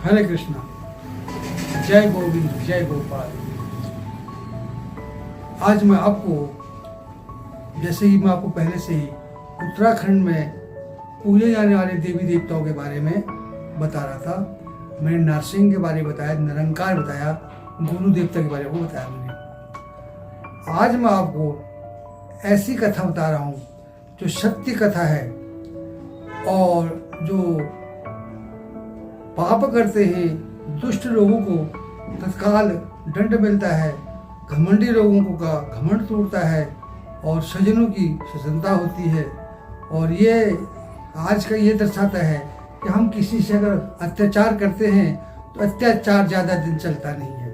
हरे कृष्णा। जय गोविंद जय गोपाल। आज मैं आपको, जैसे ही मैं आपको पहले से ही उत्तराखंड में पूजे जाने वाले देवी देवताओं के बारे में बता रहा था। मैंने नरसिंह के बारे में बताया, निरंकार बताया, गुरु देवता के बारे में बताया मैंने। आज मैं आपको ऐसी कथा बता रहा हूँ जो सत्य कथा है और जो पाप करते हैं दुष्ट लोगों को तत्काल दंड मिलता है, घमंडी लोगों को का घमंड टूटता है और सज्जनों की सज्जनता होती है। और ये आज का ये दर्शाता है कि हम किसी से अगर अत्याचार करते हैं तो अत्याचार ज़्यादा दिन चलता नहीं है,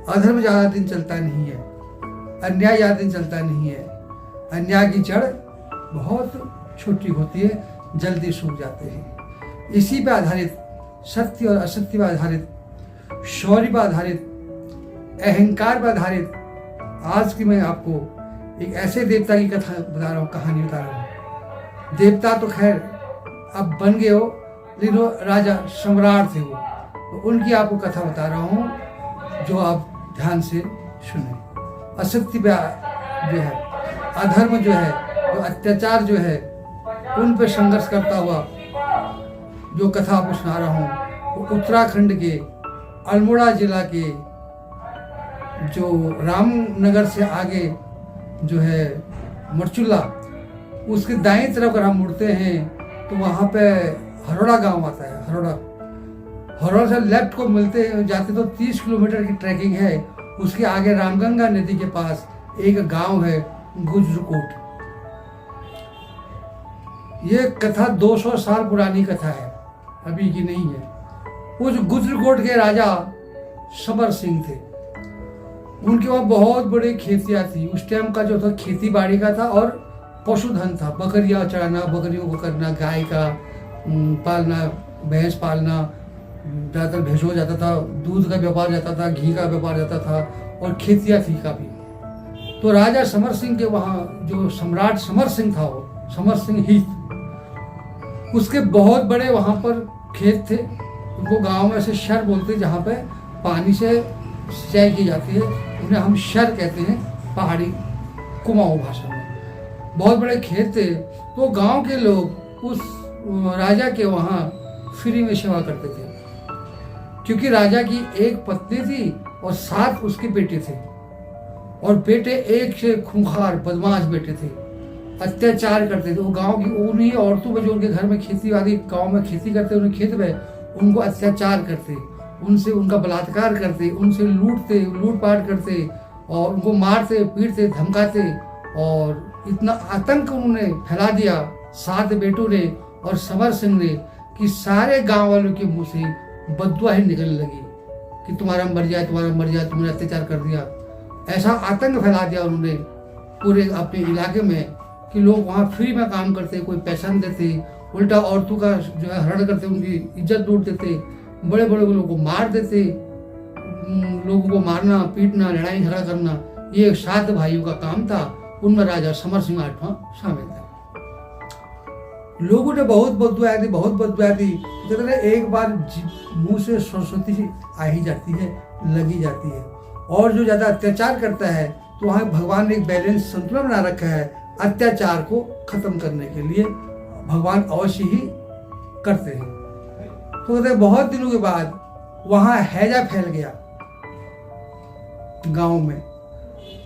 अधर्म ज़्यादा दिन चलता नहीं है, अन्याय ज़्यादा दिन चलता नहीं है। अन्याय की जड़ बहुत छोटी होती है, जल्दी सूख जाते हैं। इसी पे आधारित, सत्य और असत्य पर आधारित, शौर्य पर आधारित, अहंकार पर आधारित आज की मैं आपको एक ऐसे देवता की कथा बता रहा हूँ, कहानी बता रहा हूँ। देवता तो खैर अब बन गए हो, लेकिन वो राजा सम्राट थे वो, तो उनकी आपको कथा बता रहा हूँ जो आप ध्यान से सुने। असत्य पे जो है, अधर्म जो है, जो अत्याचार जो है, उन पे संघर्ष करता हुआ जो कथा आपको सुना रहा हूँ वो उत्तराखंड के अल्मोड़ा जिला के जो रामनगर से आगे जो है मरचुला, उसके दाएं तरफ अगर हम मुड़ते हैं तो वहाँ पे हरोड़ा गांव आता है। हरोड़ा से लेफ्ट को मिलते जाते तो 30 किलोमीटर की ट्रैकिंग है। उसके आगे रामगंगा नदी के पास एक गांव है गुजरकोट। ये कथा 200 साल पुरानी कथा है, अभी की नहीं है। उस गुजरकोट के राजा समर सिंह थे। उनके वहाँ बहुत बड़ी खेतियाँ थी। उस टाइम का जो था खेती बाड़ी का था और पशुधन था, बकरियाँ चराना, बकरियों को करना, गाय का पालना, भैंस पालना, ज़्यादातर भैंस हो जाता था, दूध का व्यापार जाता था, घी का व्यापार जाता था और खेतियाँ थी काफ़ी। तो राजा समर सिंह के वहाँ जो सम्राट समर सिंह था, वो समर सिंह ही, उसके बहुत बड़े वहाँ पर खेत थे। उनको गांव में ऐसे शर बोलते हैं जहाँ पे पानी से सिंचाई की जाती है, उन्हें हम शर कहते हैं पहाड़ी कुमाऊं भाषा में। बहुत बड़े खेत थे। तो गांव के लोग उस राजा के वहाँ फ्री में सेवा करते थे, क्योंकि राजा की एक पत्नी थी और 7 उसके बेटे थे, और बेटे एक से खूंखार बदमाश बेटे थे, अत्याचार करते थे। वो गांव की उन्हीं औरतों पर जो उनके घर में खेती वाली गांव में खेती करते, उन्हें खेत में उनको अत्याचार करते, उनसे उनका बलात्कार करते, उनसे लूटपाट करते और उनको मारते, पीटते, धमकाते। और इतना आतंक उन्होंने फैला दिया 7 बेटों ने और समर सिंह ने कि सारे गांव वालों के मुंह से बद्दुआ ही निकलने लगी कि तुम्हारा मर जाए, तुम्हारा मर जाए, तुमने अत्याचार कर दिया। ऐसा आतंक फैला दिया उन्होंने पूरे अपने इलाके में कि लोग वहाँ फ्री में काम करते, कोई पैसा नहीं देते, उल्टा औरतों का जो है हरण करते, उनकी इज्जत लूट देते, बड़े बड़े लोगों को मार देते। लोगों को मारना, पीटना, लड़ाई झगड़ा करना, ये 7 भाइयों का काम था। उनमें राजा समर सिंह 8वां शामिल था। लोगों ने बहुत बददुआ दी, बहुत बददुआ दी। कहते हैं एक बार मुंह से सरस्वती आ ही जाती है, लगी जाती है। और जो ज्यादा अत्याचार करता है तो वहाँ भगवान ने एक बैलेंस, संतुलन बना रखा है। अत्याचार को खत्म करने के लिए भगवान अवश्य ही करते हैं। तो कहते हैं बहुत दिनों के बाद वहाँ हैजा फैल गया गांव में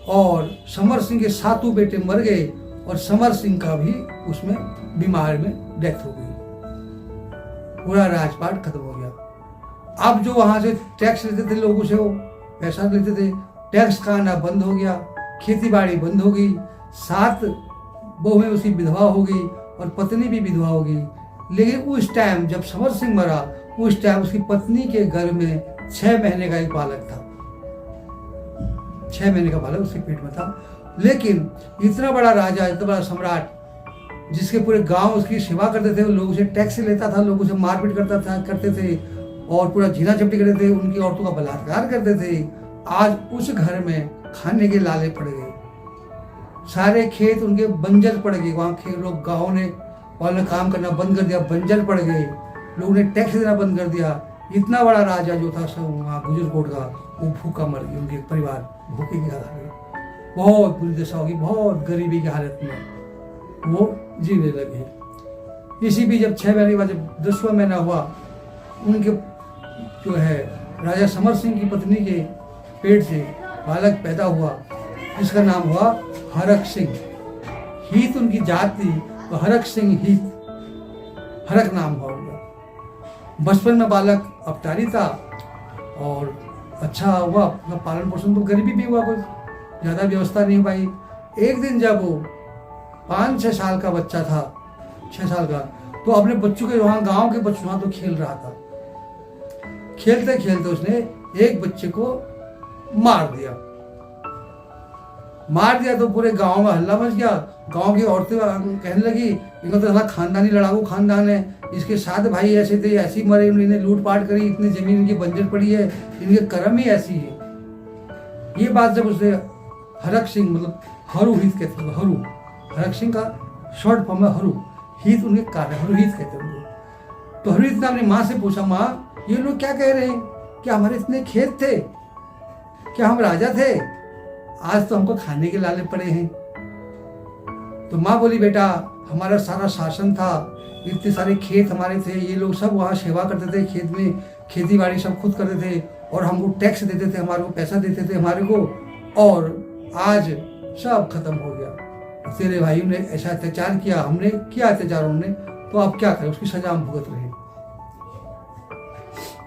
और समर सिंह के 7 बेटे मर गए और समर सिंह का भी उसमें बीमार में डेथ हो गई। पूरा राजपाट खत्म हो गया। अब जो वहां से टैक्स लेते थे लोगों से, वो पैसा लेते थे, टैक्स का आना बंद हो गया, खेती बाड़ी बंद हो गई। 7 बहुएं उसकी विधवा हो गई और पत्नी भी विधवा हो गई। लेकिन उस टाइम जब समर सिंह मरा, उस टाइम उसकी पत्नी के घर में 6 महीने का एक बालक था। 6 महीने का बालक उसके पेट में था। लेकिन इतना बड़ा राजा, इतना बड़ा सम्राट, जिसके पूरे गांव उसकी सेवा करते थे, लोगों से टैक्स लेता था, लोगों से मारपीट करते थे और पूरा झीना झपटी करते थे, उनकी औरतों का बलात्कार करते थे। आज उस घर में खाने के लाले पड़ गए, सारे खेत उनके बंजर पड़ गए। वहाँ लोग गाँव ने वालों ने काम करना बंद कर दिया, बंजर पड़ गए। लोगों ने टैक्स देना बंद कर दिया। इतना बड़ा राजा जो था सब वहाँ गुजरकोट का, वो भूखा मर गया, उनके परिवार भूखे की हालत में, बहुत बुरी दशा होगी, बहुत गरीबी की हालत में वो जीने लगे। इसी भी जब 6 महीने के बाद जब 10वां महीना हुआ, उनके जो है राजा समर सिंह की पत्नी के पेट से बालक पैदा हुआ, जिसका नाम हुआ हरक सिंह। हीत उनकी जात थी, तो हरक सिंह हीत, हरक नाम हुआ उनका। बचपन में बालक अपटारी था और अच्छा हुआ, अपना पालन पोषण, तो गरीबी भी हुआ, कुछ ज़्यादा व्यवस्था नहीं हो पाई। एक दिन जब वो 5-6 साल का बच्चा था, 6 साल का, तो अपने बच्चों के वहाँ, गांव के बच्चों वहाँ तो खेल रहा था। खेलते खेलते उसने एक बच्चे को मार दिया तो पूरे गांव में हल्ला मच गया। गांव की औरतें कहने लगी, इनका तो साला खानदानी लड़ाकू खानदान है, इसके 7 भाई ऐसे थे, ऐसी मरे, इन्हें लूटपाट करी, इतनी जमीन इनकी बंजर पड़ी है, इनके कर्म ही ऐसी है। ये बात जब उसने हरक सिंह, मतलब हरू हित कहते हैं, हरू, हरक सिंह का शॉर्ट फॉर्म है हरू, हित उनके कार्य, हरू हित कहते हैं उनको। तो हरू हित ने अपनी माँ से पूछा, माँ ये लोग क्या कह रहे हैं, क्या हमारे इतने खेत थे, क्या हम राजा थे, आज तो हमको खाने के लाले पड़े हैं। तो माँ बोली, बेटा हमारा सारा शासन था, इतने सारे खेत हमारे थे, ये लोग सब वहाँ सेवा करते थे, खेत में खेती बाड़ी सब खुद करते थे, और हमको टैक्स देते थे, हमारे को पैसा देते थे हमारे को, और आज सब खत्म हो गया। तेरे भाइयों ने ऐसा अत्याचार किया, हमने किया अत्याचार उन्होंने, तो आप क्या करें, उसकी सजा हम भुगत रहे।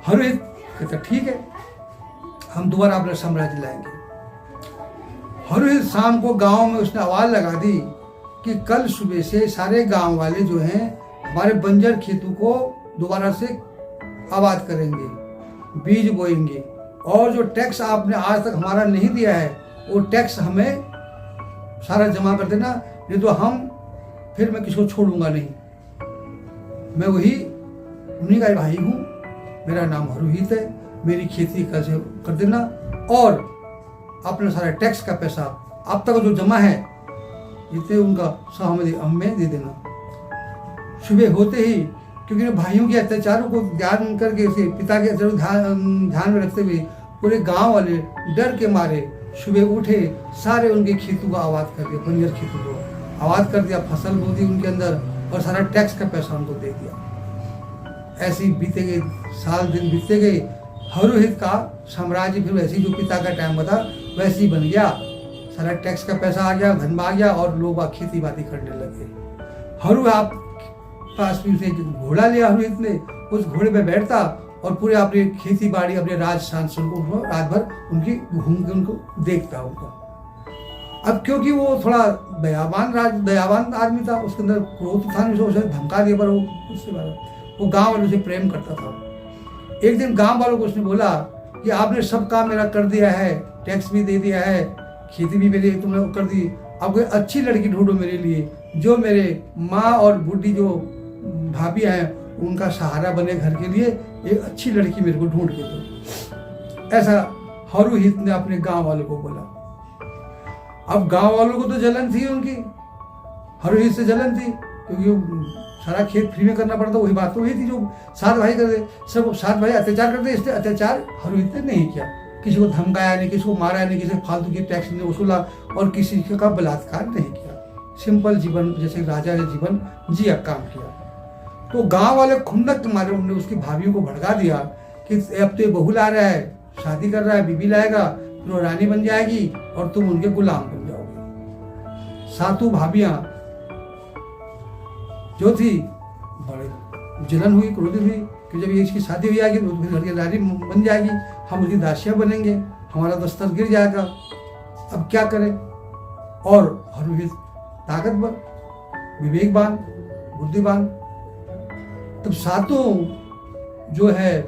हरहित कहता ठीक है, हम दोबारा अपना साम्राज्य लाएंगे। हरहित शाम को गांव में उसने आवाज लगा दी कि कल सुबह से सारे गांव वाले जो हैं हमारे बंजर खेतों को दोबारा से आबाद करेंगे, बीज बोएंगे, और जो टैक्स आपने आज तक हमारा नहीं दिया है वो टैक्स हमें सारा जमा कर देना, नहीं तो फिर मैं किसी को छोड़ूंगा नहीं। मैं वही उन्हीं का भाई हूँ, मेरा नाम हरुहित है, मेरी खेती कर देना, और अपना सारा टैक्स का पैसा अब तक जो जमा है जितने उनका हमें दे देना। सुबह होते ही, क्योंकि भाइयों के अत्याचारों को ध्यान करके, उसे पिता के ध्यान में रखते हुए पूरे गांव वाले डर के मारे सुबह उठे, सारे उनके खेतों का आबाद कर दिया, बंजर खेतों को आबाद कर दिया, फसल बो दी उनके अंदर, और सारा टैक्स का पैसा उनको दे दिया। ऐसे ही बीते गए साल, दिन बीतते गए। हरुहित का साम्राज्य फिर वैसे ही जो पिता का टाइम था वैसे ही बन गया, सारा टैक्स का पैसा आ गया, धन आ गया, और लोग खेती बाड़ी करने लगे। हरू आप पास भी उसे घोड़ा लिया हरुहित ने, उस घोड़े पे बैठता और पूरे अपनी खेती बाड़ी, अपने राज शासन को रात भर उनकी घूम के उनको देखता उनका। अब क्योंकि वो थोड़ा दयावान आदमी था, उसके अंदर क्रोध था नहीं, उसे धमका दिया, पर वो गांव वालों से प्रेम करता था। एक दिन गांव वालों को उसने बोला कि आपने सब काम मेरा कर दिया है, टैक्स भी दे दिया है, खेती भी मेरी तुमने कर दी, अब कोई अच्छी लड़की ढूंढो मेरे लिए, जो मेरे माँ और बूढ़ी जो भाभी हैं उनका सहारा बने घर के लिए, एक अच्छी लड़की मेरे को ढूंढ के दो। ऐसा हरुहित ने अपने गांव वालों को बोला। अब गांव वालों को तो जलन थी, उनकी हरुहित से जलन थी, क्योंकि सारा खेत फ्री में करना पड़ता। वही बात तो वही थी जो 7 भाई करते, सब 7 भाई अत्याचार करते, इसलिए अत्याचार हरुहित ने नहीं किया, किसी को धमकाया नहीं, किसी को मारा नहीं, किसी फालतू की टैक्स नहीं वसूला, और किसी का बलात्कार नहीं किया। सिंपल जीवन, जैसे राजा ने जीवन जिया, काम किया। तो गांव वाले खुंदक के मारे उन्होंने उसकी भाभियों को भड़का दिया कि अब तो बहू ला रहा है, शादी कर रहा है, बीबी लाएगा, फिर वो रानी बन जाएगी और तुम उनके गुलाम बन जाओगे। 7 भाभियां जो थी बड़े जलन हुई, क्रोधित हुई कि जब ये इसकी शादी हो जाएगी तो फिर घर की रानी बन जाएगी, हम उसकी दासियां बनेंगे, हमारा दस्तर गिर जाएगा, अब क्या करें। और हरुहित ताकतवर, विवेकवान, बुद्धिमान। तब 7 जो है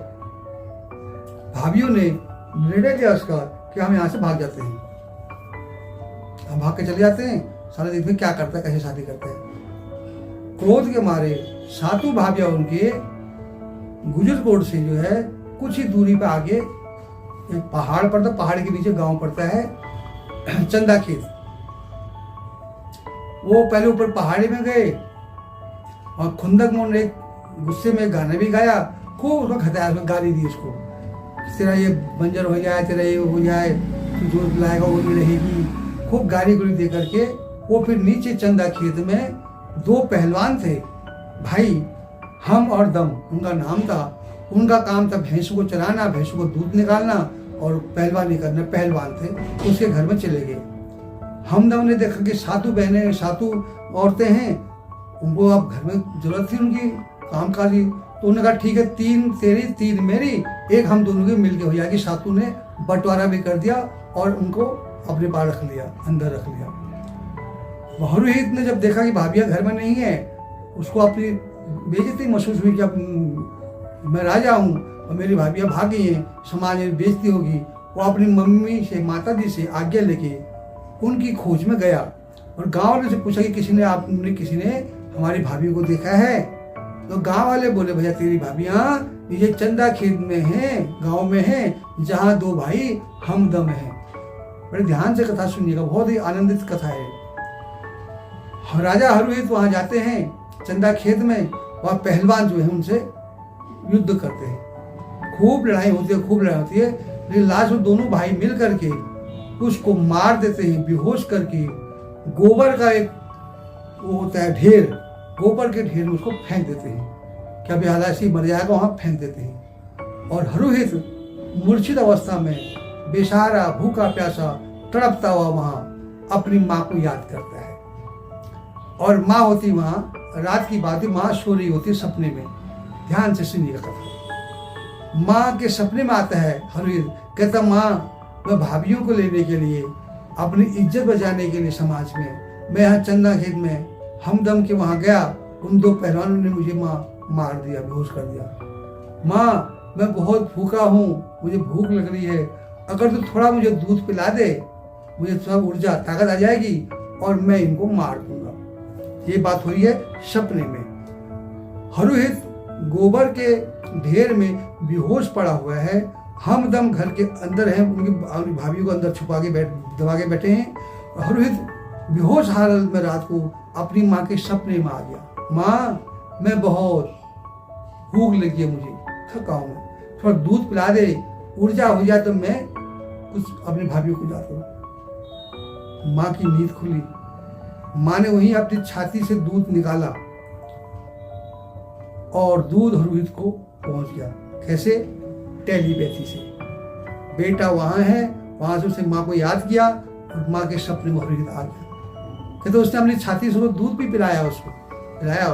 भाभियों ने निर्णय लिया उसका कि हम यहाँ से भाग जाते हैं, हम भाग के चले जाते हैं, सारे देखते क्या करता है, कैसे शादी करते हैं। क्रोध के मारे 7 भाभियां उनके गुजरकोट से जो है कुछ ही दूरी पर आगे एक पहाड़ पड़ता, पहाड़ के नीचे गांव पड़ता है चंदा खेत। वो पहले ऊपर पहाड़ी में गए और खुंदक मोन ने गुस्से में गाना भी गाया, खूब उसको खताया, उसको गाली दी उसको, तेरा ये बंजर हो जाए, तेरा ये हो जाए, तू जो लाएगा वो नहीं रहेगी, खूब गाली गुली दे करके वो फिर नीचे चंदा खेत में दो पहलवान थे भाई, हम और दम उनका नाम था। उनका काम था भैंसों को चराना, भैंसों को दूध निकालना और पहलवानी करना, पहलवान थे। उसके घर में चले गए। हमदम ने देखा कि सातु बहनें, सातु औरतें हैं, उनको अब घर में जरूरत थी उनकी काम काजी, तो उन्होंने कहा ठीक है, 3 तेरी 3 मेरी, एक हम दोनों की मिलके हो जाएगी। सातु ने बंटवारा भी कर दिया और उनको अपने पास रख लिया, अंदर रख लिया। हरुहित ने जब देखा कि भाभियाँ घर में नहीं है, उसको अपनी बेइज्जती महसूस हुई कि अब मैं राजा हूँ और मेरी भाभियाँ भाग गई हैं, समाज में बेइज्जती होगी। वो अपनी मम्मी से, माता जी से आज्ञा लेके उनकी खोज में गया और गांव वाले से पूछा कि किसी ने हमारी भाभी को देखा है? तो गांव वाले बोले भैया तेरी भाभियाँ ये चंदा खेत में हैं, गांव में हैं, जहाँ 2 भाई हमदम हैं। बड़े ध्यान से कथा सुनिएगा, बहुत ही आनंदित कथा है। राजा हरुहित वहां जाते हैं चंदा खेत में, वहां पहलवान जो है उनसे युद्ध करते हैं, खूब लड़ाई होती है, लेकिन लास्ट में दोनों भाई मिल करके उसको मार देते हैं, बेहोश करके। गोबर का एक वो होता है ढेर, गोबर के ढेर में उसको फेंक देते हैं कि अभी हालांकि मर जाएगा, वहां फेंक देते हैं। और हरुहित मूर्छित अवस्था में बेसहारा, भूखा प्यासा, तड़पता हुआ वहां अपनी माँ को याद करता है। और माँ होती वहां, रात की बात है, माँ सो रही होती सपने में। ध्यान से सुनिएगा कथा। माँ के सपने में आता है हरुहित, कहता माँ मैं भाभियों को लेने के लिए, अपनी इज्जत बचाने के लिए समाज में, मैं यहाँ चंदा खेत में हमदम के वहां गया, उन 2 पहलवानों ने मुझे मार दिया, बेहोश कर दिया। माँ मैं बहुत भूखा हूँ, मुझे भूख लग रही है, अगर तू थोड़ा मुझे दूध पिला दे, मुझे थोड़ा ऊर्जा ताकत आ जाएगी और मैं इनको मार दूंगा। ये बात हुई है सपने में। हरुहित गोबर के ढेर में बेहोश पड़ा हुआ है, हमदम घर के अंदर है, उनकी भाभी को अंदर छुपा के दबा के बैठे हैं। और हरुहित बेहोश हालत में रात को अपनी माँ के सपने में आ गया, माँ मैं बहुत भूख लगी है, मुझे थका हूँ, थोड़ा दूध पिला दे, ऊर्जा हो जाए तो मैं कुछ अपनी भाभी को जाता हूँ। माँ की नींद खुली, माँ ने वहीं अपनी छाती से दूध निकाला और दूध हरुहित को पहुंच गया। कैसे? टेलीपैथी से। बेटा वहां है, वहां से उसने माँ को याद किया और माँ के सपने में हरुहित आ गया। कहते उसने अपनी छाती से दूध भी पिलाया, उसको पिलाया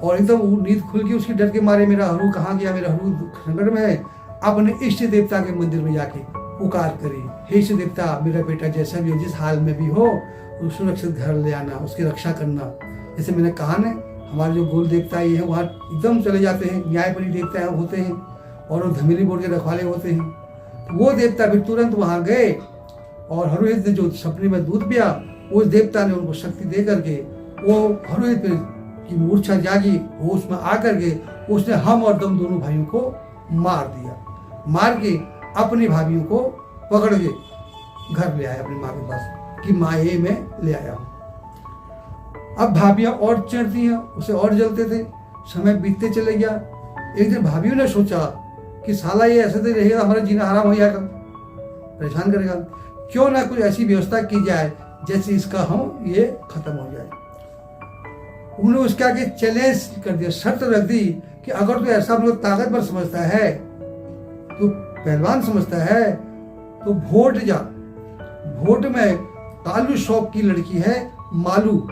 और एकदम नींद खुल गई उसकी। डर के मारे मेरा हरू कहाँ गया, मेरा हरू संकट में है। अपने इष्ट देवता के मंदिर में जाके पुकार करी, हे इष्ट देवता मेरा बेटा जैसा भी हो, जिस हाल में भी हो, सुरक्षित घर ले आना, उसकी रक्षा करना। जैसे मैंने कहा ना, हमारे जो गोल देवता ये है वहाँ एकदम चले जाते हैं, न्यायपरी देवता होते हैं और वो धमेली बोर्ड के रखवाले होते हैं। तो वो देवता भी तुरंत वहाँ गए और हरुहित ने जो सपने में दूध पिया, उस देवता ने उनको शक्ति दे करके वो हरुहित की मूर्छा जागी, वो उसमें आकर के उसने हम और दम दोनों भाइयों को मार दिया। मार के अपनी भाभियों को पकड़ के घर ले आया अपनी माँ के पास कि माँ ये मैं ले आया हूँ। अब भाभियाँ और चिढ़ती हैं, उसे और जलते थे। समय बीतते चले गया। एक दिन भाभियों ने सोचा कि साला ये ऐसे तो रहेगा, हमारा जीना हराम हो जाएगा, परेशान करेगा, क्यों ना कुछ ऐसी व्यवस्था की जाए जैसे इसका हम ये खत्म हो जाए। उन्होंने उसके आगे चैलेंज कर दिया, शर्त रख दी कि अगर तो ऐसा मतलब ताकतवर समझता है, तो पहलवान समझता है, तो भोट जा। भोट में कालू शौक की लड़की है मालू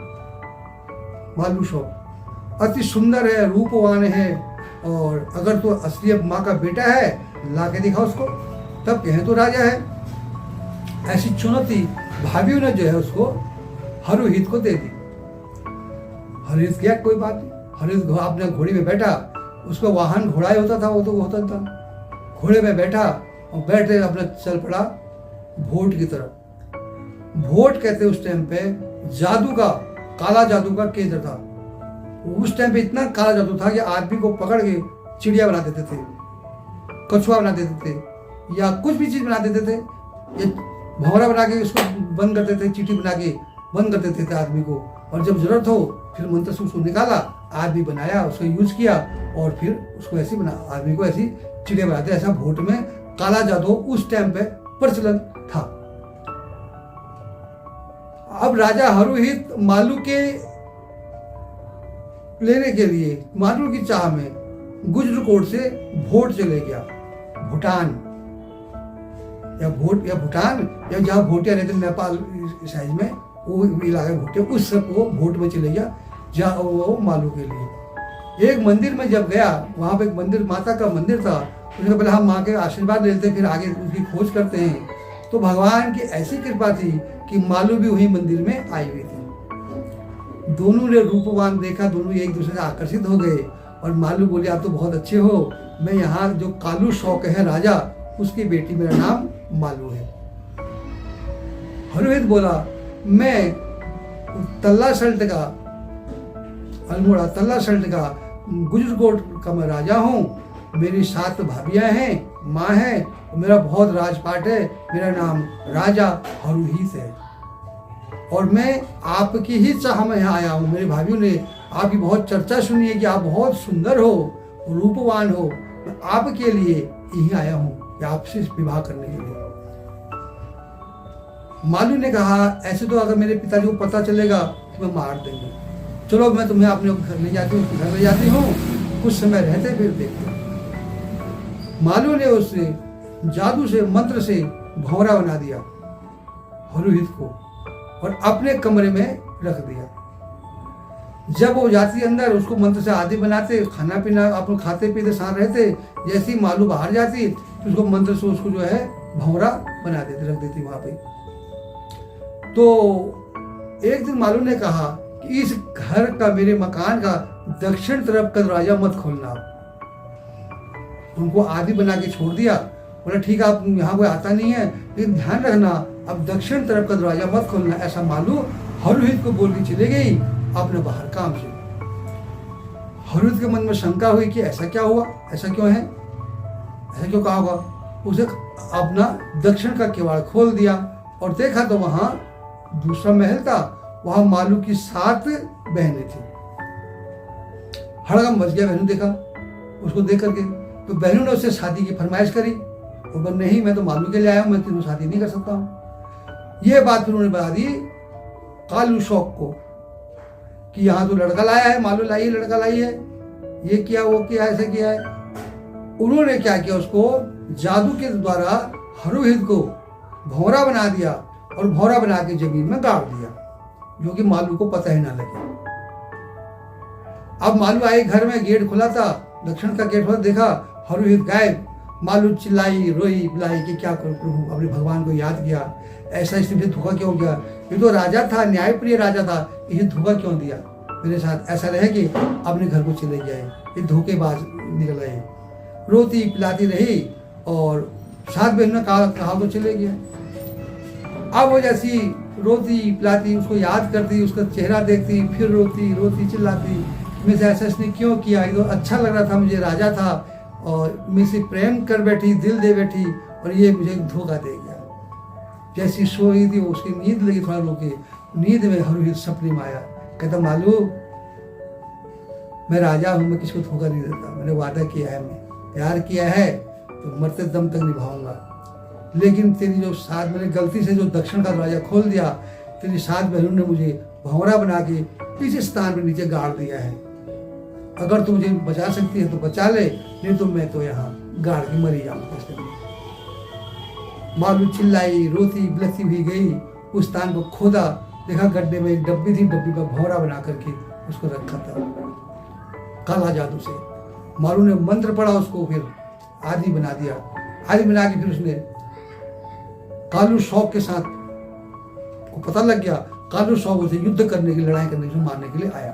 शौक, अति सुंदर है, रूपवान है, और अगर तो असली माँ का बेटा है ला के दिखा उसको, तब कहें तो राजा है। ऐसी चुनौती भाभियों ने जो है उसको हरुहित को दे दी। हरुहित किया कोई बात नहीं, हरुहित अपने घोड़ी में बैठा, उसका वाहन घोड़ा ही होता था, वो तो होता था, घोड़े में बैठा और बैठे अपना चल पड़ा भोट की तरफ। भोट कहते उस टाइम पे जादू का, काला जादू का केंद्र था। उस टाइम पे इतना काला जादू था कि आदमी को पकड़ के चिड़िया बना देते थे, कछुआ बना देते थे, या कुछ भी चीज बना देते थे, ये भंवरा बना के उसको बंद कर देते थे, चीटी बना के बंद कर देते थे आदमी को, और जब जरूरत हो फिर मंत्र से उसको निकाला, आदमी बनाया, उसको यूज किया और फिर उसको ऐसे बना, आदमी को ऐसी चिड़िया बनाते। ऐसा भोट में काला जादू उस टाइम पे प्रचलन था। अब राजा हरुहित मालू के लेने के लिए मालू की चाह में गुजरकोट से भोट चले गया, भूटान या भूटान या जहाँ भोटिया रहते नेपाल साइज में वो इलाका भोटिया, उस सब वो भोट में चले गया जहाँ वो मालू के लिए। एक मंदिर में जब गया, वहाँ पे एक मंदिर, माता का मंदिर था। उसने पहले हम माँ के आशीर्वाद लेते फिर आगे उसकी खोज करते हैं। तो भगवान की ऐसी कृपा थी कि मालू भी वही मंदिर में आई हुई थी। दोनों ने रूपवान देखा, दोनों एक दूसरे से आकर्षित हो गए और मालू बोले आप तो बहुत अच्छे हो, मैं यहाँ जो कालू शौक है राजा, उसकी बेटी, मेरा नाम मालू है। हरुहित बोला मैं तल्ला सल्ट का, अल्मोड़ा तल्ला सल्ट का गुजरकोट का मैं राजा हूँ, मेरी 7 भाभियाँ हैं, माँ है, मेरा बहुत राजपाट है, मेरा नाम राजा हरुहित है और मैं आपकी ही चाह में यहाँ आया हूँ। मेरी भाभियों ने आपकी बहुत चर्चा सुनी है कि आप बहुत सुंदर हो, रूपवान हो, मैं आपके लिए यही आया हूँ कि आपसे विवाह करने के लिए। मालू ने कहा ऐसे तो अगर मेरे पिताजी को पता चलेगा तो मैं मार देंगे, चलो मैं तुम्हें अपने घर ले जाती हूँ, घर ले जाती हूँ, कुछ समय रहते फिर देखते। मालू ने उससे जादू से, मंत्र से भंवरा बना दिया हरुहित को और अपने कमरे में रख दिया। जब वो जाती अंदर, उसको मंत्र से आदि बनाते, खाना पीना आप खाते पीते साथ रहते। जैसे ही मालू बाहर जाती तो उसको मंत्र से उसको जो है भंवरा बना देती, रख देती वहां पे। तो एक दिन मालू ने कहा कि इस घर का, मेरे मकान का दक्षिण तरफ का दरवाजा मत खोलना। उनको आदि बना के छोड़ दिया, बोला ठीक है आप यहाँ कोई आता नहीं है, लेकिन ध्यान रखना अब दक्षिण तरफ का दरवाजा मत खोलना। ऐसा मालू हरुहित को बोल के चले गई अपने बाहर काम से। हरुहित के मन में शंका हुई कि ऐसा क्या हुआ, ऐसा क्यों है, ऐसा क्यों कहा होगा। उसे अपना दक्षिण का किवाड़ खोल दिया और देखा तो वहां दूसरा महल था, वहां मालू की 7 बहनें थी। हड़कंप मच गया बहनों देखा उसको देख करके, तो बहनों ने उससे शादी की फरमाइश करी। वो बोला नहीं मैं तो मालू के लिए आया हूं, मैं तेरे शादी नहीं कर सकता हूँ। ये बात फिर उन्होंने बता दी कालू शौक को कि यहाँ तो लड़का लाया है, मालू लाई है, लड़का लाई है, ये किया वो किया, ऐसे किया है। उन्होंने क्या किया, उसको जादू के द्वारा हरुहित को भंवरा बना दिया और भंवरा बना के जमीन में गाड़ दिया, जो कि मालू को पता ही ना लगे। अब मालू आए घर में, गेट खुला था, दक्षिण का गेट खुला, देखा हरुहित गायब। मालू चिल्लाई रोई बिलाई कि क्या करूं प्रभु, अपने भगवान को याद किया, ऐसा इसलिए धोखा क्यों हो गया, ये तो राजा था, न्यायप्रिय राजा था, ये धोखा क्यों दिया मेरे साथ, ऐसा रहे कि अपने घर को चले जाए, ये धोखेबाज निकल रहे। रोती पिलाती रही और 7 बहनों ने कहा तो चले गया। अब वो जैसी रोती पिलाती, उसको याद करती, उसका चेहरा देखती, फिर रोती रोती चिल्लाती, मेरे से ऐसा इसने क्यों किया, ये तो अच्छा लग रहा था, मुझे राजा था और मेरे से प्रेम कर बैठी, दिल दे बैठी और ये मुझे धोखा दे गया। जैसी सोई थी उसकी नींद लगी, थोड़ा रोके, नींद में हरुहित सपने में आया, कहता मालू मैं राजा हूं, मैं किसको धोखा नहीं देता, मैंने वादा किया है, मैं प्यार किया है तो मरते दम तक निभाऊंगा, लेकिन तेरी जो 7, मैंने गलती से जो दक्षिण का दरवाजा खोल दिया, तेरी 7 बहनों ने मुझे भंवरा बना के इस स्थान पर नीचे गाड़ दिया है, अगर तू मुझे बचा सकती है तो बचा ले, नहीं तो मैं तो यहाँ गाड़ के मरी जाऊंगा। मालू चिल्लाई रोती बिलखती हुई गई, उस स्थान को खोदा, देखा गड्ढे में एक डब्बी थी, डब्बी पर भंवरा बना करके उसको रखा था काला जादू से। मालू ने मंत्र पढ़ा, उसको फिर आदि बना दिया। आदि बना के फिर उसने कालू शौक के साथ को पता लग गया, कालू शौक उसे युद्ध करने की, लड़ाई करने के, मारने के लिए आया।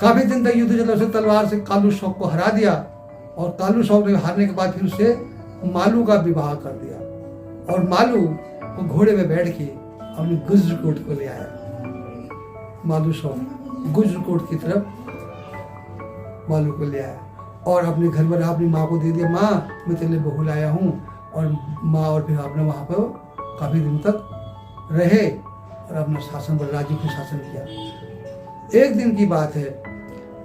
काफी दिन तक युद्ध चला, उसे तलवार से कालू शौक को हरा दिया और कालू शौक ने हारने के बाद फिर उसे मालू का विवाह कर दिया और मालू को घोड़े में बैठ के अपने गुजरकोट को ले आया। मालू शौक गुजरकोट की तरफ मालू को ले आया और अपने घर में अपनी माँ को दे दिया, माँ मैं तेरे लिए बहू लाया हूँ। और माँ और फिर आपने वहाँ पर काफी दिन तक रहे और अपना शासन पर राज्य को शासन किया। एक दिन की बात है,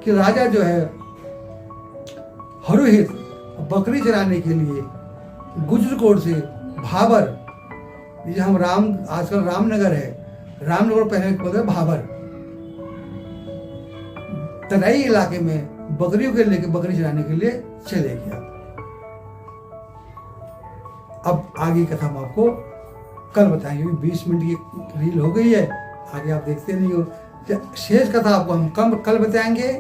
कि राजा जो है हरुहित बकरी चराने के लिए गुजरकोट से भाबर, ये हम राम आजकल रामनगर है, रामनगर पहले बोलते हैं भाबर, तराई इलाके में बकरियों के लेके बकरी चराने के लिए चले गया। अब आगे कथा हम आपको कल बताएंगे, 20 मिनट की रील हो गई है, आगे आप देखते नहीं हो। शेष कथा आपको हम कल बताएंगे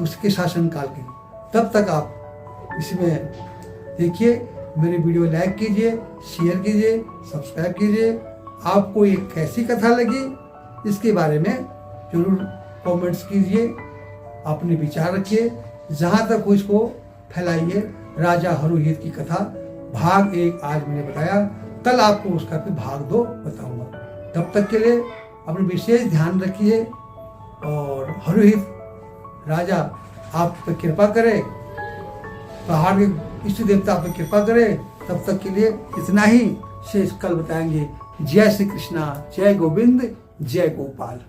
उसके शासनकाल की। तब तक आप इसमें देखिए, मेरी वीडियो लाइक कीजिए, शेयर कीजिए, सब्सक्राइब कीजिए। आपको ये कैसी कथा लगी इसके बारे में जरूर कमेंट्स कीजिए, अपने विचार रखिए, जहाँ तक हो इसको फैलाइए। राजा हरुहित की कथा भाग 1 आज मैंने बताया, कल आपको उसका फिर भाग 2 बताऊंगा। तब तक के लिए अपने विशेष ध्यान रखिए और हरुहित राजा आप पे कृपा करे, पहाड़ के इष्ट देवता आप पे कृपा करे। तब तक के लिए इतना ही, शेष कल बताएंगे। जय श्री कृष्णा, जय गोविंद, जय गोपाल।